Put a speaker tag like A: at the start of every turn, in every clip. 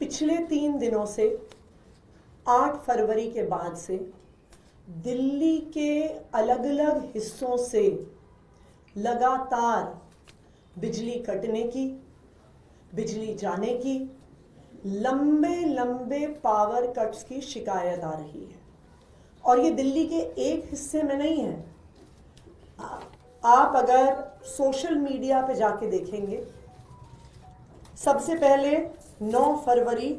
A: पिछले 3 दिनों से 8 फरवरी के बाद से दिल्ली के अलग अलग हिस्सों से लगातार बिजली कटने की, बिजली जाने की, लंबे लंबे पावर कट्स की शिकायत आ रही है। और ये दिल्ली के एक हिस्से में नहीं है। आप अगर सोशल मीडिया पे जाके देखेंगे, सबसे पहले 9 फरवरी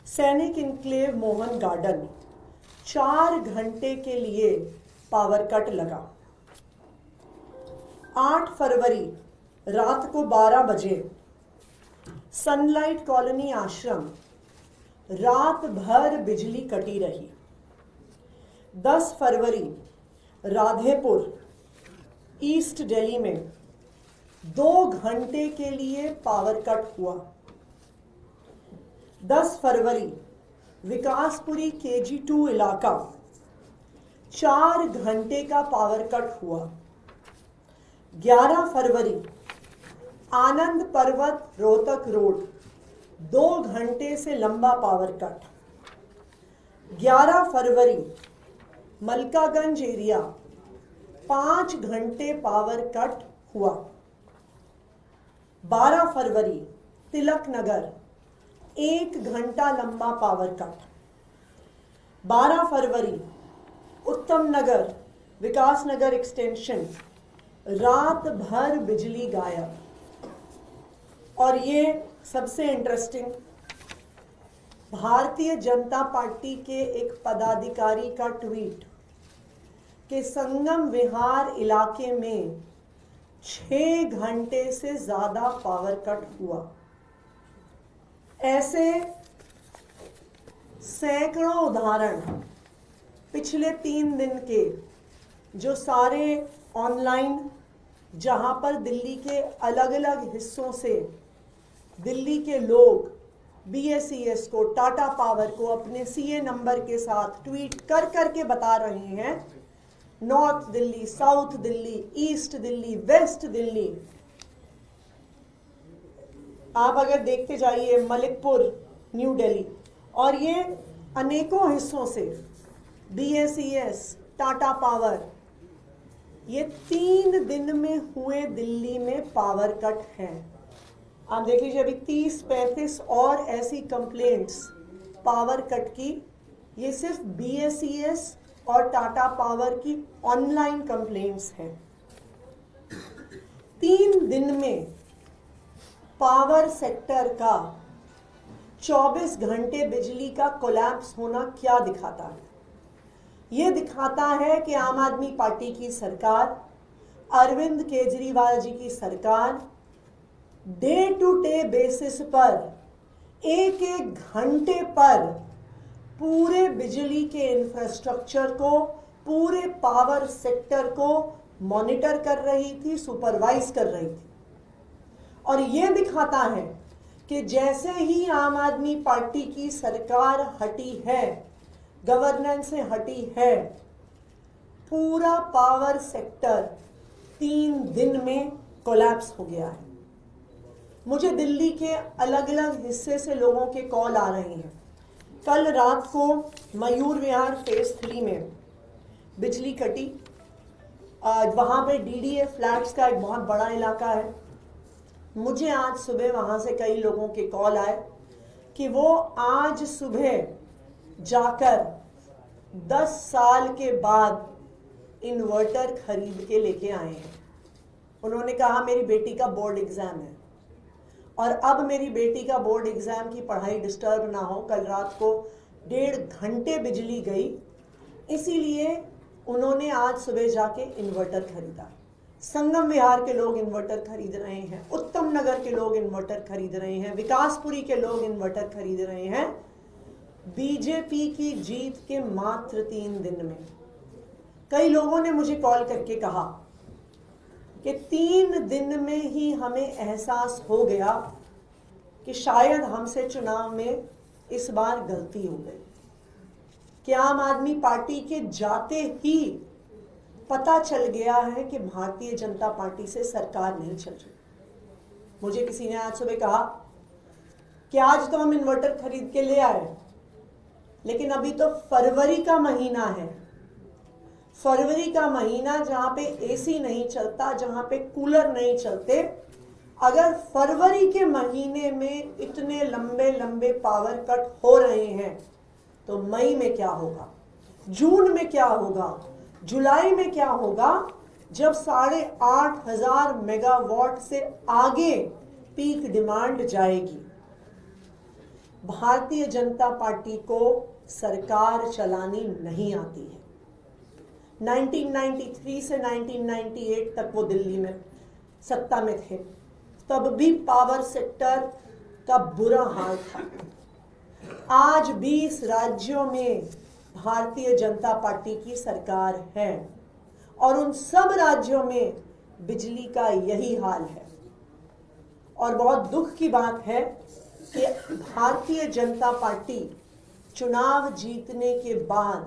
A: सैनिक इनक्लेव मोहन गार्डन 4 घंटे के लिए पावर कट लगा। 8 फरवरी रात को 12 बजे सनलाइट कॉलोनी आश्रम रात भर बिजली कटी रही। 10 फरवरी राधेपुर ईस्ट दिल्ली में 2 घंटे के लिए पावर कट हुआ। 10 फरवरी विकासपुरी KG2 इलाका 4 घंटे का पावर कट हुआ। 11 फरवरी आनंद पर्वत रोहतक रोड 2 घंटे से लंबा पावर कट। 11 फरवरी मलकागंज एरिया 5 घंटे पावर कट हुआ। 12 फरवरी तिलक नगर 1 घंटा लंबा पावर कट। 12 फरवरी उत्तम नगर विकास नगर एक्सटेंशन रात भर बिजली गायब। और ये सबसे इंटरेस्टिंग, भारतीय जनता पार्टी के एक पदाधिकारी का ट्वीट कि संगम विहार इलाके में 6 घंटे से ज्यादा पावर कट हुआ। ऐसे सैकड़ों उदाहरण पिछले 3 दिन के जो सारे ऑनलाइन, जहां पर दिल्ली के अलग अलग हिस्सों से दिल्ली के लोग BSES को, टाटा पावर को अपने CA नंबर के साथ ट्वीट कर करके बता रहे हैं, north Delhi, south Delhi, east Delhi, west Delhi. आप अगर देखते जाइए मलिकपुर, न्यू दिल्ली, और ये अनेकों हिस्सों से BSES, टाटा पावर, ये 3 दिन में हुए दिल्ली में पावर कट हैं। आप देख लीजिए, अभी 30-35 और ऐसी कंप्लेंट्स पावर कट की। ये सिर्फ BSES और टाटा पावर की ऑनलाइन कंप्लेंट्स हैं। 3 दिन में पावर सेक्टर का 24 घंटे बिजली का कोलैप्स होना क्या दिखाता है? ये दिखाता है कि आम आदमी पार्टी की सरकार, अरविंद केजरीवाल जी की सरकार डे टू डे बेसिस पर एक घंटे पर पूरे बिजली के इंफ्रास्ट्रक्चर को, पूरे पावर सेक्टर को मॉनिटर कर रही थी, सुपरवाइज कर रही थी। और यह दिखाता है कि जैसे ही आम आदमी पार्टी की सरकार हटी है, गवर्नेंस से हटी है, पूरा पावर सेक्टर 3 दिन में कोलैप्स हो गया है। मुझे दिल्ली के अलग अलग हिस्से से लोगों के कॉल आ रहे हैं। कल रात को मयूर विहार फेज 3 में बिजली कटी। वहाँ पे DDA फ्लैट्स का एक बहुत बड़ा इलाका है। मुझे आज सुबह वहाँ से कई लोगों के कॉल आए कि वो आज सुबह जाकर 10 साल के बाद इन्वर्टर खरीद के लेके आए हैं। उन्होंने कहा मेरी बेटी का बोर्ड एग्जाम है और अब मेरी बेटी का बोर्ड एग्जाम की पढ़ाई डिस्टर्ब ना हो। कल रात को 1.5 घंटे बिजली गई, इसीलिए उन्होंने आज सुबह जाके इन्वर्टर खरीदा। संगम विहार के लोग इन्वर्टर खरीद रहे हैं, उत्तम नगर के लोग इन्वर्टर खरीद रहे हैं, विकासपुरी के लोग इन्वर्टर खरीद रहे हैं। बीजेपी की जीत के मात्र 3 दिन में कई लोगों ने मुझे कॉल करके कहा कि 3 दिन में ही हमें एहसास हो गया कि शायद हमसे चुनाव में इस बार गलती हो गई, कि आम आदमी पार्टी के जाते ही पता चल गया है कि भारतीय जनता पार्टी से सरकार नहीं चल रही। मुझे किसी ने आज सुबह कहा कि आज तो हम इन्वर्टर खरीद के ले आए, लेकिन अभी तो फरवरी का महीना है, फरवरी का महीना जहां पे एसी नहीं चलता, जहां पे कूलर नहीं चलते, अगर फरवरी के महीने में इतने लंबे लंबे पावर कट हो रहे हैं तो मई में क्या होगा, जून में क्या होगा, जुलाई में क्या होगा, जब 8,500 मेगावाट से आगे पीक डिमांड जाएगी। भारतीय जनता पार्टी को सरकार चलानी नहीं आती है। 1993 से 1998 तक वो दिल्ली में सत्ता में थे, तब भी पावर सेक्टर का बुरा हाल था। आज 20 राज्यों में भारतीय जनता पार्टी की सरकार है और उन सब राज्यों में बिजली का यही हाल है। और बहुत दुख की बात है कि भारतीय जनता पार्टी चुनाव जीतने के बाद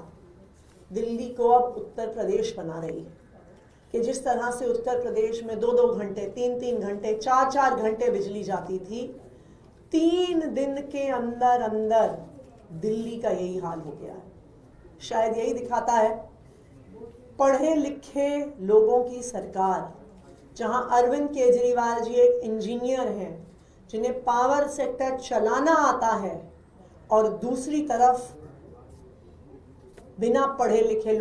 A: दिल्ली को अब उत्तर प्रदेश बना रही है कि जिस तरह से उत्तर प्रदेश में 2-2 घंटे, 3-3 घंटे, 4-4 घंटे बिजली जाती थी, 3 दिन के अंदर अंदर दिल्ली का यही हाल हो गया है। शायद यही दिखाता है पढ़े लिखे लोगों की सरकार, जहां अरविंद केजरीवाल जी एक इंजीनियर हैं जिन्हें पावर सेक्टर चलाना आता है, और दूसरी तरफ बिना पढ़े लिखे